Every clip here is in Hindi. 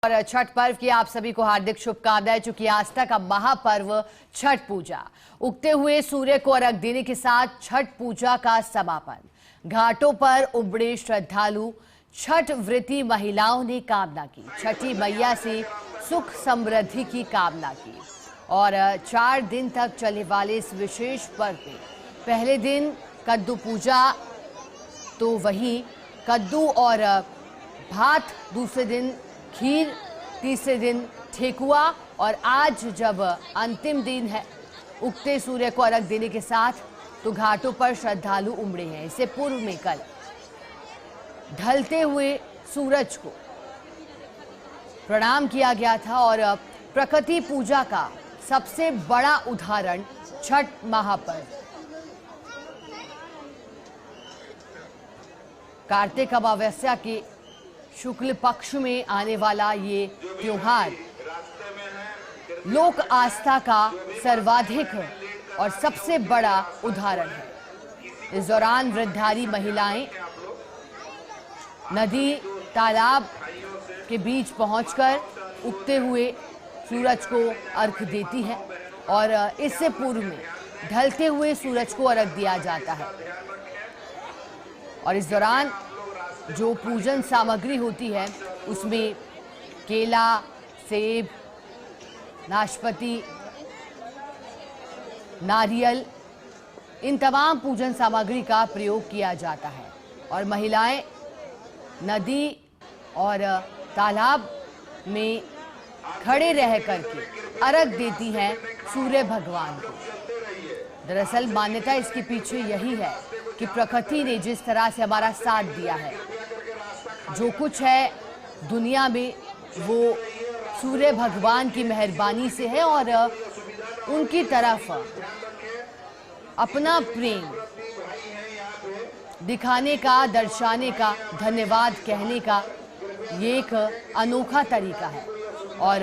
और छठ पर्व की आप सभी को हार्दिक शुभकामनाएं। चूंकि आस्था का महापर्व छठ पूजा, उगते हुए सूर्य को अर्घ देने के साथ छठ पूजा का समापन। घाटों पर उमड़े श्रद्धालु, छठ व्रती महिलाओं ने कामना की, छठी मैया से सुख समृद्धि की कामना की। और 4 दिन तक चलने वाले इस विशेष पर्व में पहले दिन कद्दू पूजा, तो वहीं कद्दू और भात, दूसरे दिन खीर, तीसरे दिन ठेकुआ और आज जब अंतिम दिन है उगते सूर्य को अर्घ देने के साथ, तो घाटों पर श्रद्धालु उमड़े हैं। इससे पूर्व में कल ढलते हुए सूरज को प्रणाम किया गया था और प्रकृति पूजा का सबसे बड़ा उदाहरण छठ महापर्व। कार्तिक अमावस्या के शुक्ल पक्ष में आने वाला ये त्योहार लोक आस्था का सर्वाधिक और सबसे बड़ा उदाहरण है। इस दौरान वृद्धधारी महिलाएं नदी, तालाब के बीच पहुंचकर उगते हुए सूरज को अर्घ देती हैं और इससे पूर्व में ढलते हुए सूरज को अर्घ दिया जाता है। और इस दौरान जो पूजन सामग्री होती है उसमें केला, सेब, नाशपाती, नारियल, इन तमाम पूजन सामग्री का प्रयोग किया जाता है। और महिलाएं नदी और तालाब में खड़े रह करके अर्घ देती हैं सूर्य भगवान को। दरअसल मान्यता इसके पीछे यही है कि प्रकृति ने जिस तरह से हमारा साथ दिया है, जो कुछ है दुनिया में वो सूर्य भगवान की मेहरबानी से है और उनकी तरफ अपना प्रेम दिखाने का, दर्शाने का, धन्यवाद कहने का ये एक अनोखा तरीका है। और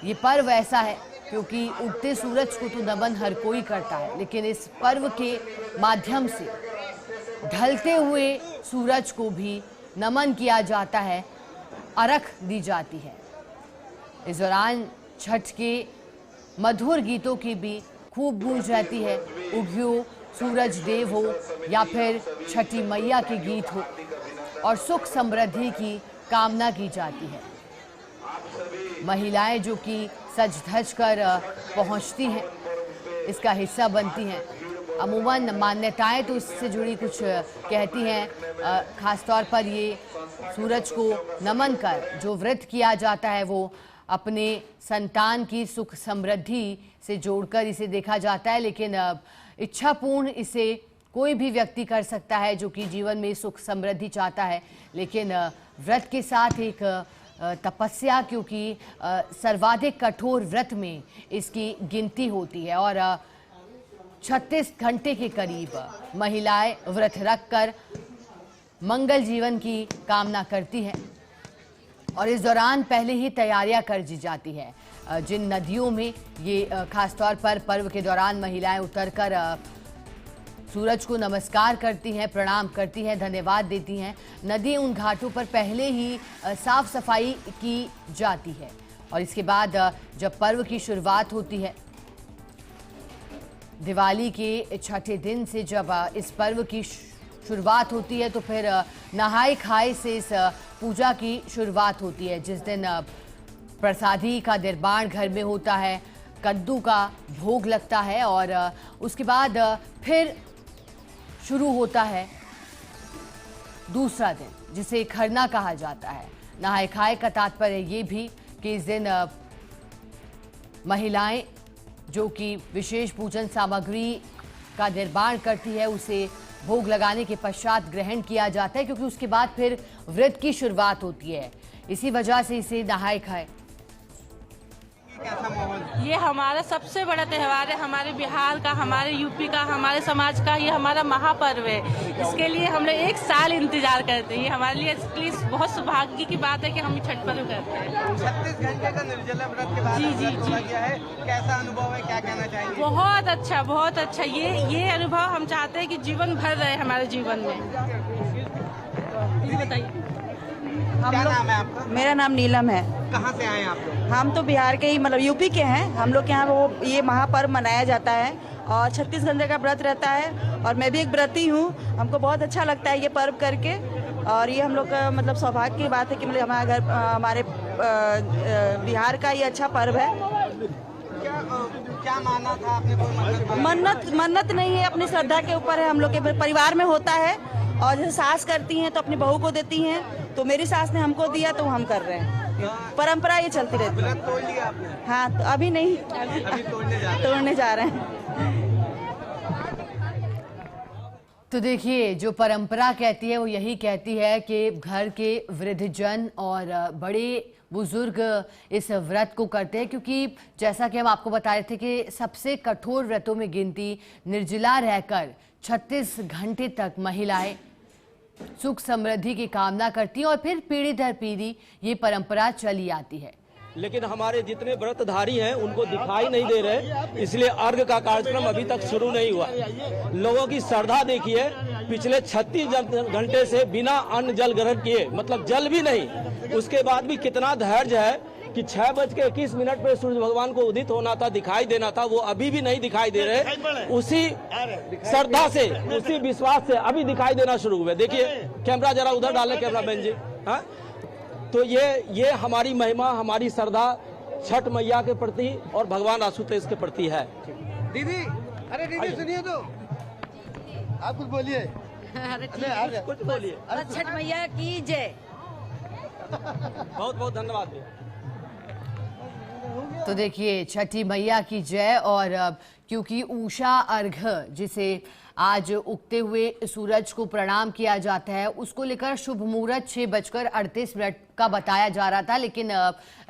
ये पर्व ऐसा है क्योंकि उगते सूरज को तो नमन हर कोई करता है, लेकिन इस पर्व के माध्यम से ढलते हुए सूरज को भी नमन किया जाता है, अर्घ दी जाती है। इस दौरान छठ के मधुर गीतों की भी खूब गूंज रहती है। उग्यो सूरज देव हो या फिर छठी मैया के गीत हो, और सुख समृद्धि की कामना की जाती है। महिलाएं जो कि सज धज कर पहुंचती हैं, इसका हिस्सा बनती हैं। अमूमन मान्यताएं तो इससे जुड़ी कुछ कहती हैं, खासतौर पर ये सूरज को नमन कर जो व्रत किया जाता है वो अपने संतान की सुख समृद्धि से जोड़कर इसे देखा जाता है। लेकिन इच्छापूर्ण इसे कोई भी व्यक्ति कर सकता है जो कि जीवन में सुख समृद्धि चाहता है, लेकिन व्रत के साथ एक तपस्या, क्योंकि सर्वाधिक कठोर व्रत में इसकी गिनती होती है। और 36 घंटे के करीब महिलाएं व्रत रखकर मंगल जीवन की कामना करती हैं और इस दौरान पहले ही तैयारियां कर दी जाती है। जिन नदियों में ये खासतौर पर पर्व के दौरान महिलाएं उतरकर सूरज को नमस्कार करती हैं, प्रणाम करती हैं, धन्यवाद देती हैं, नदी उन घाटों पर पहले ही साफ सफाई की जाती है। और इसके बाद जब पर्व की शुरुआत होती है, दिवाली के छठे दिन से जब इस पर्व की शुरुआत होती है, तो फिर नहाए खाए से इस पूजा की शुरुआत होती है। जिस दिन प्रसादी का निर्माण घर में होता है, कद्दू का भोग लगता है और उसके बाद फिर शुरू होता है दूसरा दिन, जिसे खरना कहा जाता है। नहाए खाए का तात्पर्य ये भी कि इस दिन महिलाएं जो कि विशेष पूजन सामग्री का निर्माण करती है उसे भोग लगाने के पश्चात ग्रहण किया जाता है, क्योंकि उसके बाद फिर व्रत की शुरुआत होती है। इसी वजह से इसे नहाए खाए। ये हमारा सबसे बड़ा त्यौहार है, हमारे बिहार का, हमारे यूपी का, हमारे समाज का। ये हमारा महापर्व है। इसके लिए हम लोग 1 साल इंतजार करते हैं। ये हमारे लिए बहुत सौभाग्य की बात है कि हम छठ पर्व करते हैं। 36 घंटे का निर्जला व्रत के बाद जी गया है, कैसा अनुभव है, क्या कहना चाहेंगे? बहुत अच्छा, बहुत अच्छा। ये अनुभव हम चाहते हैं कि जीवन भर रहे हमारे जीवन में। बताइए। क्या नाम है आपका? मेरा नाम नीलम है। कहाँ से आए आप लोग? हम तो बिहार के ही मतलब यूपी के हैं। हम लोग के यहाँ वो ये महापर्व मनाया जाता है और 36 घंटे का व्रत रहता है और मैं भी एक व्रती हूँ। हमको बहुत अच्छा लगता है ये पर्व करके और ये हम लोग का मतलब सौभाग्य की बात है कि मतलब हमारे घर हमारे बिहार का ये अच्छा पर्व है। क्या माना था आपने? कोई मन्नत नहीं है, अपनी श्रद्धा के ऊपर है। हम लोग के परिवार में होता है और जैसे सास करती हैं तो अपनी बहू को देती हैं, तो मेरी सास ने हमको दिया तो हम कर रहे हैं। परंपरा ये चलती रहती है। तोड़ लिया आपने? हाँ, तो अभी नहीं, अभी तोड़ने जा रहे हैं। तो देखिए, जो परंपरा कहती है वो यही कहती है कि घर के वृद्धजन और बड़े बुजुर्ग इस व्रत को करते हैं, क्योंकि जैसा कि हम आपको बता रहे थे कि सबसे कठोर व्रतों में गिनती निर्जला रहकर 36 घंटे तक महिलाएं सुख समृद्धि की कामना करती हैं और फिर पीढ़ी दर पीढ़ी ये परंपरा चली आती है। लेकिन हमारे जितने व्रतधारी हैं उनको दिखाई नहीं दे रहे, इसलिए अर्घ का कार्यक्रम अभी तक शुरू नहीं हुआ। लोगों की श्रद्धा देखिए, पिछले 36 घंटे से बिना अन्न जल ग्रहण किए, मतलब जल भी नहीं, उसके बाद भी कितना धैर्य है कि 6:21 पे सूर्य भगवान को उदित होना था, दिखाई देना था, वो अभी भी नहीं दिखाई दे रहे। उसी श्रद्धा से, उसी विश्वास से अभी दिखाई देना शुरू हुए। देखिए, कैमरा जरा उधर डालें, कैमरा मैन जी। हाँ, तो ये हमारी महिमा, हमारी श्रद्धा छठ मैया के प्रति और भगवान आशुतोष के प्रति है। दीदी, अरे दीदी सुनिए तो, आप कुछ बोलिए। अरे कुछ बोलिए। छठ मैया की जय। बहुत बहुत धन्यवाद। तो देखिए, छठी मैया की जय। और क्योंकि उषा अर्घ्य, जिसे आज उगते हुए सूरज को प्रणाम किया जाता है, उसको लेकर शुभ मुहूर्त 6:38 का बताया जा रहा था, लेकिन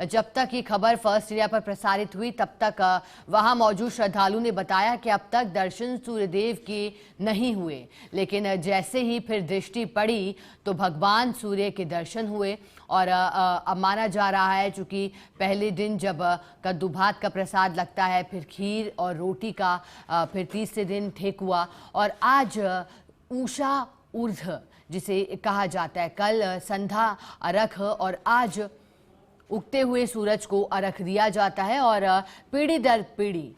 जब तक ये खबर फर्स्ट इंडिया पर प्रसारित हुई तब तक वहां मौजूद श्रद्धालु ने बताया कि अब तक दर्शन सूर्यदेव के नहीं हुए, लेकिन जैसे ही फिर दृष्टि पड़ी तो भगवान सूर्य के दर्शन हुए। और अब माना जा रहा है, चूंकि पहले दिन जब कद्दू भात का प्रसाद लगता है, फिर खीर और रोटी का, फिर तीसरे दिन ठेकुआ, और आज उषा ऊर्ध्व जिसे कहा जाता है, कल संध्या अर्घ और आज उगते हुए सूरज को अर्घ दिया जाता है। और पीढ़ी दर पीढ़ी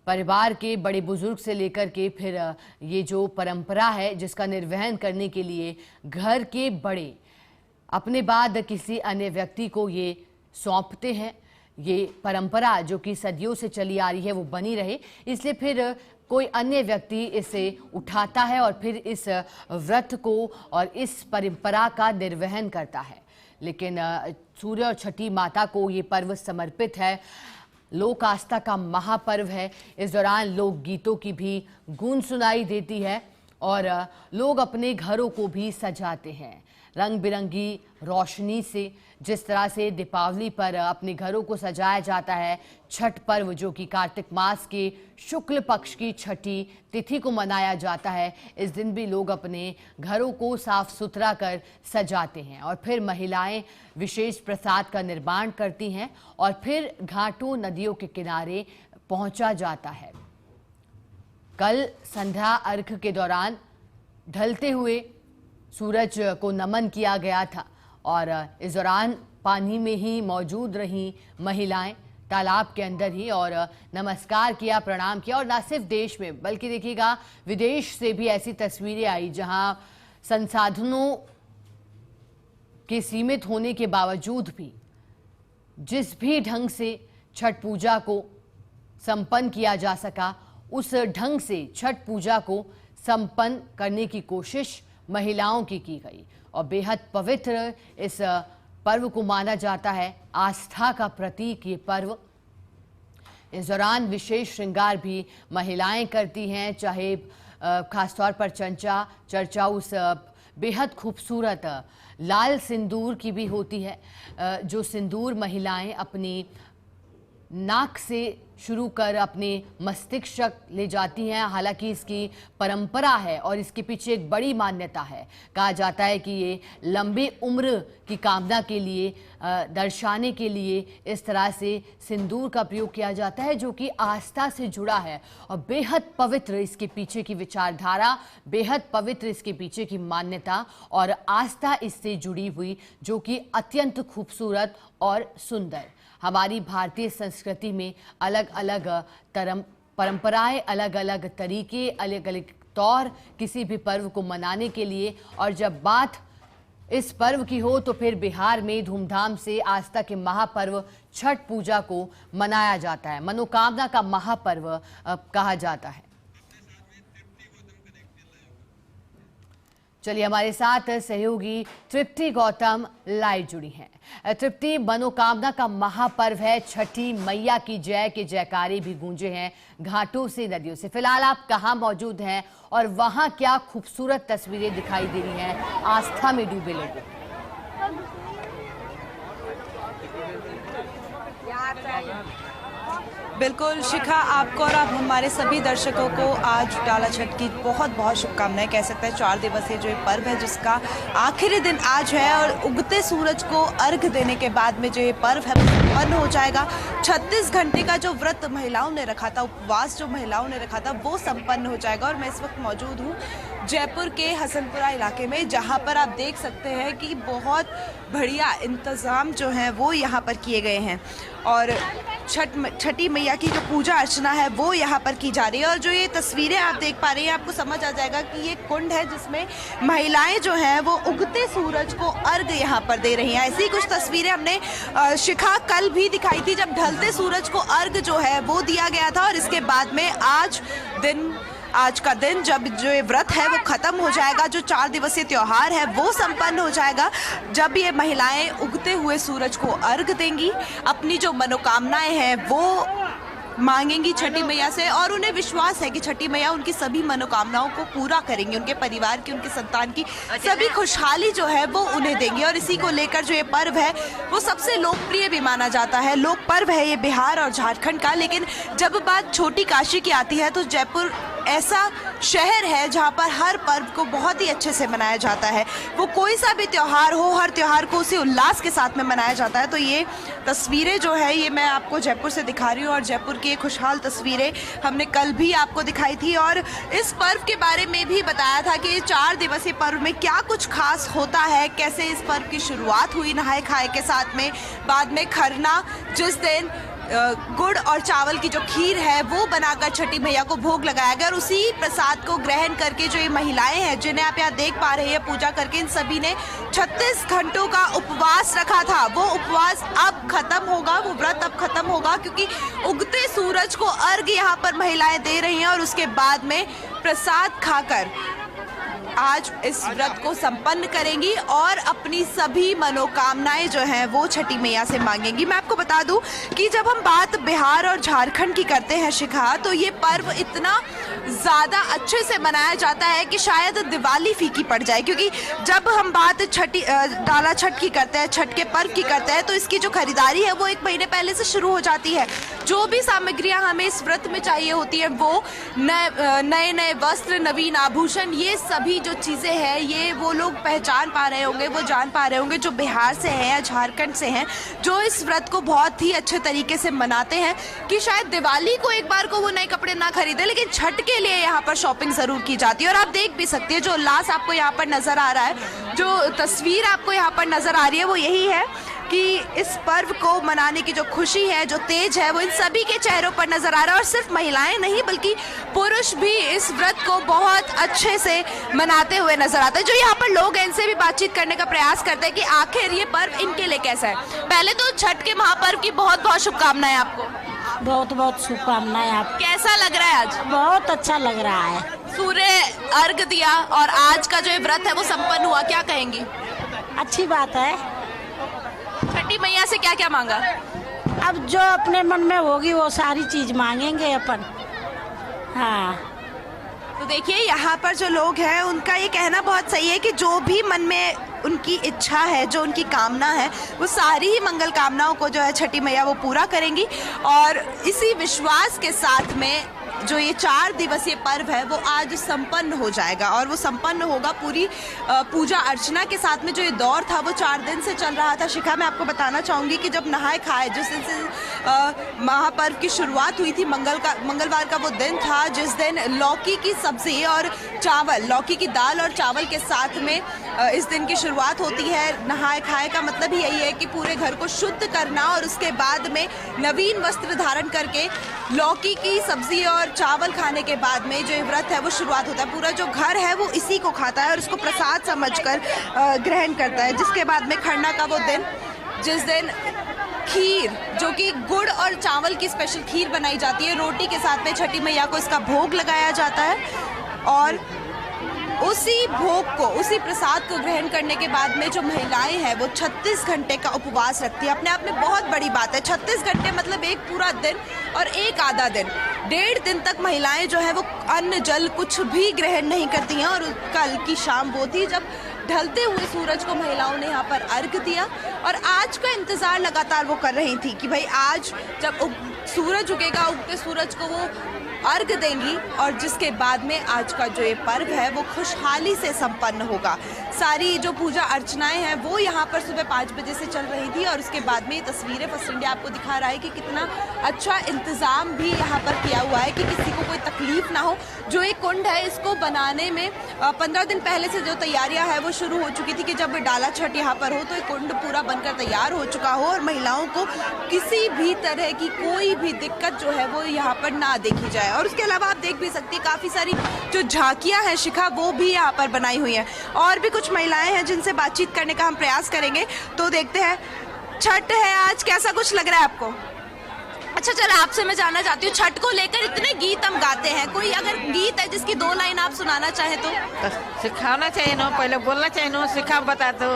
परिवार के बड़े बुजुर्ग से लेकर के फिर ये जो परंपरा है जिसका निर्वहन करने के लिए घर के बड़े अपने बाद किसी अन्य व्यक्ति को ये सौंपते हैं। ये परंपरा जो कि सदियों से चली आ रही है वो बनी रहे, इसलिए फिर कोई अन्य व्यक्ति इसे उठाता है और फिर इस व्रत को और इस परंपरा का निर्वहन करता है। लेकिन सूर्य और छठी माता को ये पर्व समर्पित है, लोक आस्था का महापर्व है। इस दौरान लोक गीतों की भी गूंज सुनाई देती है और लोग अपने घरों को भी सजाते हैं रंग बिरंगी रोशनी से। जिस तरह से दीपावली पर अपने घरों को सजाया जाता है, छठ पर्व जो कि कार्तिक मास के शुक्ल पक्ष की छठी तिथि को मनाया जाता है, इस दिन भी लोग अपने घरों को साफ सुथरा कर सजाते हैं और फिर महिलाएं विशेष प्रसाद का निर्माण करती हैं और फिर घाटों नदियों के किनारे पहुंचा जाता है। कल संध्या अर्घ के दौरान ढलते हुए सूरज को नमन किया गया था और इस दौरान पानी में ही मौजूद रही महिलाएं, तालाब के अंदर ही, और नमस्कार किया, प्रणाम किया। और न सिर्फ देश में बल्कि देखिएगा विदेश से भी ऐसी तस्वीरें आई जहां संसाधनों के सीमित होने के बावजूद भी जिस भी ढंग से छठ पूजा को संपन्न किया जा सका, उस ढंग से छठ पूजा को संपन्न करने की कोशिश महिलाओं की गई और बेहद पवित्र इस पर्व को माना जाता है, आस्था का प्रतीक ये पर्व। इस दौरान विशेष श्रृंगार भी महिलाएं करती हैं, चाहे खासतौर पर चर्चा उस बेहद खूबसूरत लाल सिंदूर की भी होती है, जो सिंदूर महिलाएं अपनी नाक से शुरू कर अपने मस्तिष्क तक ले जाती हैं। हालांकि इसकी परंपरा है और इसके पीछे एक बड़ी मान्यता है। कहा जाता है कि ये लंबी उम्र की कामना के लिए दर्शाने के लिए इस तरह से सिंदूर का प्रयोग किया जाता है, जो कि आस्था से जुड़ा है और बेहद पवित्र इसके पीछे की विचारधारा, बेहद पवित्र इसके पीछे की मान्यता और आस्था इससे जुड़ी हुई, जो कि अत्यंत खूबसूरत और सुंदर। हमारी भारतीय संस्कृति में अलग अलग परंपराएं, अलग अलग तरीके, अलग अलग तौर किसी भी पर्व को मनाने के लिए। और जब बात इस पर्व की हो तो फिर बिहार में धूमधाम से आस्था के महापर्व छठ पूजा को मनाया जाता है। मनोकामना का महापर्व कहा जाता है। चलिए, हमारे साथ सहयोगी तृप्ति गौतम लाइव जुड़ी हैं। तृप्ति, मनोकामना का महापर्व है, छठी मैया की जय के जयकारे भी गूंजे हैं घाटों से, नदियों से। फिलहाल आप कहां मौजूद हैं और वहां क्या खूबसूरत तस्वीरें दिखाई दे रही हैं आस्था में डूबे लोगों? बिल्कुल शिखा, आपको और आप हमारे सभी दर्शकों को आज डाला छठ की बहुत बहुत शुभकामनाएं। कह सकते हैं 4 दिवसीय जो ये पर्व है जिसका आखिरी दिन आज है और उगते सूरज को अर्घ देने के बाद में जो ये पर्व है संपन्न हो जाएगा। 36 घंटे का जो व्रत महिलाओं ने रखा था, उपवास जो महिलाओं ने रखा था, वो संपन्न हो जाएगा। और मैं इस वक्त मौजूद हूँ जयपुर के हसनपुरा इलाके में, जहाँ पर आप देख सकते हैं कि बहुत बढ़िया इंतज़ाम जो हैं वो यहाँ पर किए गए हैं और छठी मैया की जो पूजा अर्चना है वो यहाँ पर की जा रही है। और जो ये तस्वीरें आप देख पा रही हैं, आपको समझ आ जाएगा कि ये कुंड है जिसमें महिलाएं जो हैं वो उगते सूरज को अर्घ यहाँ पर दे रही हैं। ऐसी कुछ तस्वीरें हमने शिखा कल भी दिखाई थी, जब ढलते सूरज को अर्घ जो है वो दिया गया था। और इसके बाद में आज का दिन जब जो ये व्रत है वो खत्म हो जाएगा, जो 4 दिवसीय त्योहार है वो संपन्न हो जाएगा, जब ये महिलाएं उगते हुए सूरज को अर्घ देंगी, अपनी जो मनोकामनाएं हैं वो मांगेंगी छठी मैया से। और उन्हें विश्वास है कि छठी मैया उनकी सभी मनोकामनाओं को पूरा करेंगी, उनके परिवार की, उनके संतान की सभी खुशहाली जो है वो उन्हें देंगी। और इसी को लेकर जो ये पर्व है वो सबसे लोकप्रिय भी माना जाता है। लोक पर्व है ये बिहार और झारखंड का। लेकिन जब बात छोटी काशी की आती है तो जयपुर ऐसा शहर है जहाँ पर हर पर्व को बहुत ही अच्छे से मनाया जाता है। वो कोई सा भी त्योहार हो, हर त्योहार को उसी उल्लास के साथ में मनाया जाता है। तो ये तस्वीरें जो है ये मैं आपको जयपुर से दिखा रही हूँ और जयपुर की खुशहाल तस्वीरें हमने कल भी आपको दिखाई थी। और इस पर्व के बारे में भी बताया था कि 4 दिवसीय पर्व में क्या कुछ खास होता है, कैसे इस पर्व की शुरुआत हुई नहाए खाए के साथ में, बाद में खरना जिस दिन गुड़ और चावल की जो खीर है वो बनाकर छठी मैया को भोग लगाया गया और उसी प्रसाद को ग्रहण करके जो ये महिलाएं हैं जिन्हें आप यहाँ देख पा रहे हैं पूजा करके, इन सभी ने 36 घंटों का उपवास रखा था। वो उपवास अब खत्म होगा, वो व्रत अब खत्म होगा, क्योंकि उगते सूरज को अर्घ यहाँ पर महिलाएं दे रही हैं और उसके बाद में प्रसाद खाकर आज इस व्रत को संपन्न करेंगी और अपनी सभी मनोकामनाएं जो हैं वो छठी मैया से मांगेंगी। मैं आपको बता दूं कि जब हम बात बिहार और झारखंड की करते हैं शिखा, तो ये पर्व इतना ज़्यादा अच्छे से मनाया जाता है कि शायद दिवाली फीकी पड़ जाए, क्योंकि जब हम बात डाला छठ की करते हैं, छठ के पर्व की करते हैं, तो इसकी जो खरीदारी है वो 1 महीने पहले से शुरू हो जाती है। जो भी सामग्रियाँ हमें इस व्रत में चाहिए होती है वो नए नए वस्त्र, नवीन आभूषण, ये सभी जो चीज़ें हैं ये वो लोग पहचान पा रहे होंगे, वो जान पा रहे होंगे जो बिहार से हैं या झारखंड से हैं, जो इस व्रत को बहुत ही अच्छे तरीके से मनाते हैं, कि शायद दिवाली को एक बार को वो नए कपड़े ना खरीदे, लेकिन छठ के लिए यहाँ पर शॉपिंग ज़रूर की जाती है। और आप देख भी सकते हैं जो उल्लास आपको यहाँ पर नज़र आ रहा है, जो तस्वीर आपको यहाँ पर नज़र आ रही है वो यही है कि इस पर्व को मनाने की जो खुशी है, जो तेज है, वो इन सभी के चेहरों पर नजर आ रहा है। और सिर्फ महिलाएं नहीं बल्कि पुरुष भी इस व्रत को बहुत अच्छे से मनाते हुए नजर आते हैं। जो यहाँ पर लोग हैं इनसे भी बातचीत करने का प्रयास करते हैं कि आखिर ये पर्व इनके लिए कैसा है। पहले तो छठ के महापर्व की बहुत बहुत शुभकामनाएं आपको। बहुत बहुत शुभकामनाएं आप। कैसा लग रहा है आज? बहुत अच्छा लग रहा है। सूर्य अर्घ दिया और आज का जो ये व्रत है वो संपन्न हुआ, क्या कहेंगी? अच्छी बात है। छठी मैया से क्या क्या मांगा? अब जो अपने मन में होगी वो सारी चीज मांगेंगे अपन। हाँ, तो देखिए यहाँ पर जो लोग हैं उनका ये कहना बहुत सही है कि जो भी मन में उनकी इच्छा है, जो उनकी कामना है, वो सारी ही मंगल कामनाओं को जो है छठी मैया वो पूरा करेंगी। और इसी विश्वास के साथ में जो ये 4 दिवसीय पर्व है वो आज संपन्न हो जाएगा, और वो संपन्न होगा पूरी पूजा अर्चना के साथ में। जो ये दौर था वो 4 दिन से चल रहा था। शिखा, मैं आपको बताना चाहूँगी कि जब नहाए खाए, जिस दिन से महापर्व की शुरुआत हुई थी, मंगलवार का वो दिन था जिस दिन लौकी की सब्जी और चावल, लौकी की दाल और चावल के साथ में इस दिन की शुरुआत होती है। नहाए खाए का मतलब ही यही है कि पूरे घर को शुद्ध करना, और उसके बाद में नवीन वस्त्र धारण करके लौकी की सब्जी और चावल खाने के बाद में जो ये व्रत है वो शुरुआत होता है। पूरा जो घर है वो इसी को खाता है और उसको प्रसाद समझकर ग्रहण करता है। जिसके बाद में खरना का वो दिन, जिस दिन खीर, जो कि गुड़ और चावल की स्पेशल खीर बनाई जाती है, रोटी के साथ में छठी मैया को इसका भोग लगाया जाता है। और उसी भोग को, उसी प्रसाद को ग्रहण करने के बाद में जो महिलाएं हैं वो 36 घंटे का उपवास रखती है। अपने आप में बहुत बड़ी बात है। 36 घंटे मतलब एक पूरा दिन और एक आधा दिन, 1.5 दिन तक महिलाएं जो है वो अन्न जल कुछ भी ग्रहण नहीं करती हैं। और कल की शाम वो थी जब ढलते हुए सूरज को महिलाओं ने यहाँ पर अर्घ दिया, और आज का इंतजार लगातार वो कर रही थी कि भाई आज जब सूरज उगेगा, उगते सूरज को वो अर्घ देंगी, और जिसके बाद में आज का जो ये पर्व है वो खुशहाली से संपन्न होगा। सारी जो पूजा अर्चनाएं हैं वो यहाँ पर सुबह 5 बजे से चल रही थी, और उसके बाद में ये तस्वीरें फर्स्ट इंडिया आपको दिखा रहा है कि कितना अच्छा इंतज़ाम भी यहाँ पर किया हुआ है कि किसी को कोई तकलीफ ना हो। जो ये कुंड है इसको बनाने में 15 दिन पहले से जो तैयारियां है वो शुरू हो चुकी थी कि जब डाला छठ यहाँ पर हो तो ये कुंड पूरा बनकर तैयार हो चुका हो, और महिलाओं को किसी भी तरह की कोई भी दिक्कत जो है वो यहाँ पर ना देखी जाए। और उसके अलावा आप देख भी सकती हैं काफ़ी सारी जो झांकियाँ हैं शिखा, वो भी यहाँ पर बनाई हुई हैं। और भी कुछ महिलाएं हैं जिनसे बातचीत करने का हम प्रयास करेंगे। तो देखते हैं, छठ है आज, कैसा कुछ लग रहा है आपको? अच्छा, चलो आपसे मैं जानना चाहती हूँ, छठ को लेकर इतने गीत हम गाते हैं, कोई अगर गीत है जिसकी 2 लाइन आप सुनाना चाहे तो? सिखाना चाहिए ना, पहले बोलना चाहिए ना, सिखा बता दो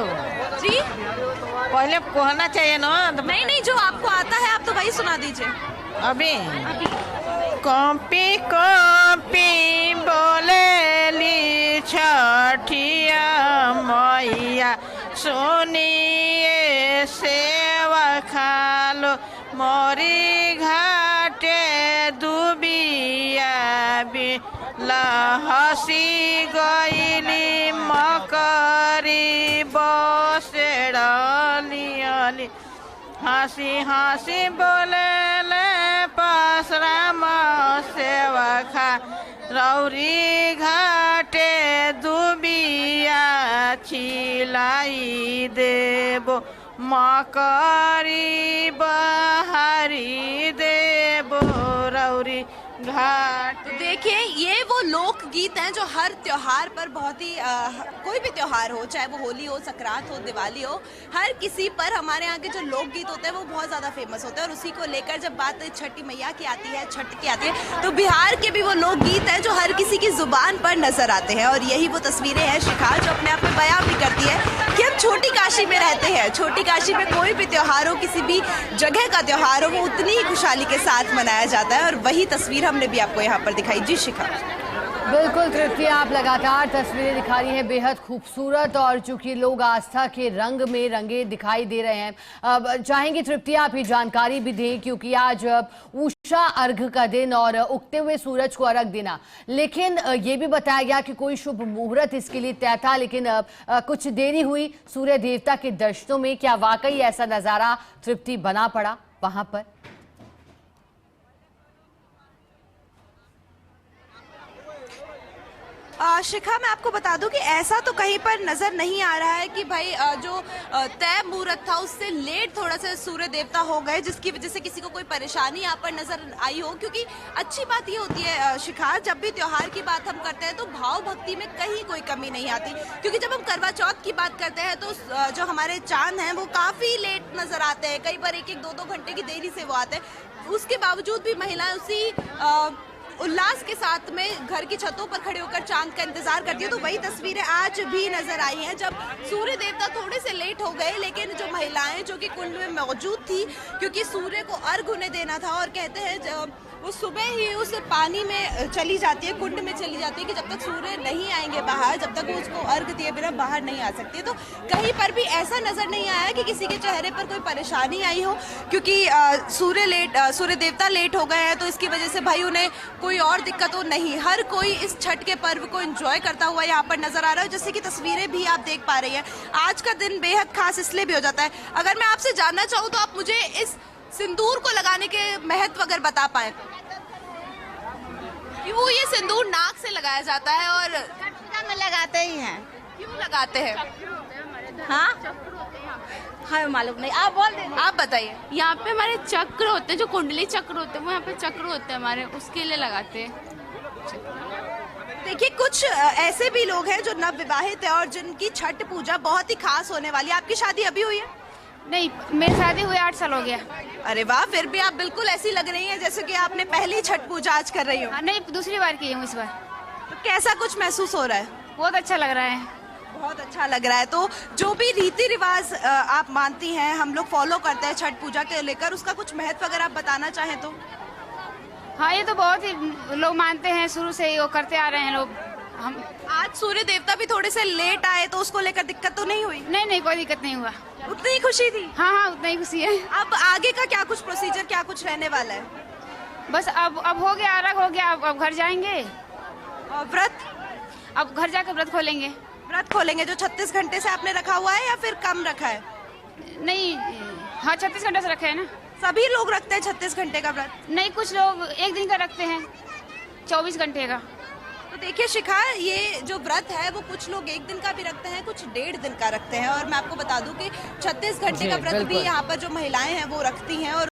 जी। पहले कहना चाहिए ना। नहीं, जो आपको आता है आप तो वही सुना दीजिए अभी। कॉपी कॉपी बोलेली छठिया मैया, सुनिए सेवा खालो मोरी घाटे दुबिया हसी गईली मकरी बसेड़ली, हंसी हंसी बोले पासराम सेवा खा रौरी घाटे दुबिया छिलाई देबो मकरी बहारी देबो रौरी घाट। देखिए, ये वो लोकगीत हैं जो हर त्योहार पर बहुत ही कोई भी त्योहार हो, चाहे वो होली हो, संक्रांत हो, दिवाली हो, हर किसी पर हमारे यहाँ के जो लोकगीत होते हैं वो बहुत ज़्यादा फेमस होते हैं। और उसी को लेकर जब बात छठी मैया की आती है, छठ की आती है, तो बिहार के भी वो लोकगीत हैं जो हर किसी की जुबान पर नजर आते हैं। और यही वो तस्वीरें हैं शिखा जो अपने आप में बयां भी करती है कि हम छोटी काशी में रहते हैं। छोटी काशी में कोई भी त्योहार हो, किसी भी जगह का त्योहार हो, वो उतनी ही खुशहाली के साथ मनाया जाता है। और वही तस्वीर हमने भी आपको यहाँ पर दिखाई। जी शिखा। बिल्कुल तृप्ति, आप लगातार तस्वीरें दिखा रही हैं बेहद खूबसूरत, और चूंकि लोग आस्था के रंग में रंगे दिखाई दे रहे हैं। अब चाहेंगे तृप्ति आप ये जानकारी भी दें, क्योंकि आज उषा अर्घ का दिन और उगते हुए सूरज को अर्घ देना, लेकिन ये भी बताया गया कि कोई शुभ मुहूर्त इसके लिए तय था, लेकिन कुछ देरी हुई सूर्य देवता के दर्शनों में। क्या वाकई ऐसा नज़ारा तृप्ति बना पड़ा वहां पर? शिखा, मैं आपको बता दूं कि ऐसा तो कहीं पर नजर नहीं आ रहा है कि भाई जो तय मुहूर्त था उससे लेट थोड़ा सा सूर्य देवता हो गए, जिसकी वजह से किसी को कोई परेशानी यहाँ पर नजर आई हो। क्योंकि अच्छी बात ये होती है शिखा, जब भी त्योहार की बात हम करते हैं तो भाव भक्ति में कहीं कोई कमी नहीं आती। क्योंकि जब हम करवा चौथ की बात करते हैं तो जो हमारे चांद हैं वो काफी लेट नजर आते हैं, कई बार 1-2 घंटे की देरी से वो आते हैं। उसके बावजूद भी महिलाएं उसी उल्लास के साथ में घर की छतों पर खड़े होकर चांद का इंतजार करती है। तो वही तस्वीरें आज भी नजर आई हैं जब सूर्य देवता थोड़े से लेट हो गए, लेकिन जो महिलाएं जो कि कुंड में मौजूद थी, क्योंकि सूर्य को अर्घ उन्हें देना था, और कहते हैं वो सुबह ही उस पानी में चली जाती है, कुंड में चली जाती है कि जब तक सूर्य नहीं आएंगे बाहर, जब तक वो उसको अर्घ दिए बिना बाहर नहीं आ सकती। तो कहीं पर भी ऐसा नजर नहीं आया कि किसी के चेहरे पर कोई परेशानी आई हो, क्योंकि सूर्य देवता लेट हो गए हैं, तो इसकी वजह से भाई उन्हें कोई और दिक्कत हो नहीं। हर कोई इस छठ के पर्व को एंजॉय करता हुआ यहाँ पर नजर आ रहा है। जैसे कि तस्वीरें भी आप देख पा रही हैं, आज का दिन बेहद खास इसलिए भी हो जाता है। अगर मैं आपसे जानना चाहूँ तो आप मुझे इस सिंदूर को लगाने के महत्व अगर बता पाए, क्यों ये सिंदूर नाक से लगाया जाता है और में लगाते ही हैं। क्यों लगाते हैं? हाँ मालूम नहीं, आप बोल दें। आप बताइए। यहाँ पे हमारे चक्र होते हैं, जो कुंडली चक्र होते हैं, वो यहाँ पे चक्र होते हैं हमारे, उसके लिए लगाते हैं। देखिए, कुछ ऐसे भी लोग हैं जो नवविवाहित है और जिनकी छठ पूजा बहुत ही खास होने वाली है। आपकी शादी अभी हुई है? नहीं, मेरी शादी हुए 8 साल हो गया। अरे वाह, फिर भी आप बिल्कुल ऐसी लग रही हैं जैसे कि आपने पहली छठ पूजा आज कर रही हो। नहीं, दूसरी बार की हूँ इस बार। तो कैसा कुछ महसूस हो रहा है? बहुत अच्छा लग रहा है। बहुत अच्छा लग रहा है। तो जो भी रीति रिवाज आप मानती हैं, हम लोग फॉलो करते हैं छठ पूजा के लेकर, उसका कुछ महत्व अगर आप बताना चाहें तो? हाँ, ये तो बहुत ही लोग मानते हैं, शुरू से ही वो करते आ रहे हैं लोग। हम आज सूर्य देवता भी थोड़े से लेट आए, तो उसको लेकर दिक्कत तो नहीं हुई? नहीं, कोई दिक्कत नहीं हुआ। उतनी ही खुशी थी? हाँ, उतना ही खुशी है। अब आगे का क्या कुछ प्रोसीजर, क्या कुछ रहने वाला है? बस अब हो गया, अर्घ हो गया, अब घर जाएंगे। और व्रत? अब घर जाकर व्रत खोलेंगे। व्रत खोलेंगे जो 36 घंटे से आपने रखा हुआ है या फिर कम रखा है? नहीं, हाँ 36 घंटे से रखे है ना। सभी लोग रखते हैं 36 घंटे का व्रत? नहीं, कुछ लोग एक दिन का रखते हैं, 24 घंटे का। तो देखिए शिखा, ये जो व्रत है वो कुछ लोग 1 दिन का भी रखते हैं, कुछ 1.5 दिन का रखते हैं। और मैं आपको बता दूं कि 36 घंटे का व्रत भी यहाँ पर जो महिलाएं हैं वो रखती हैं। और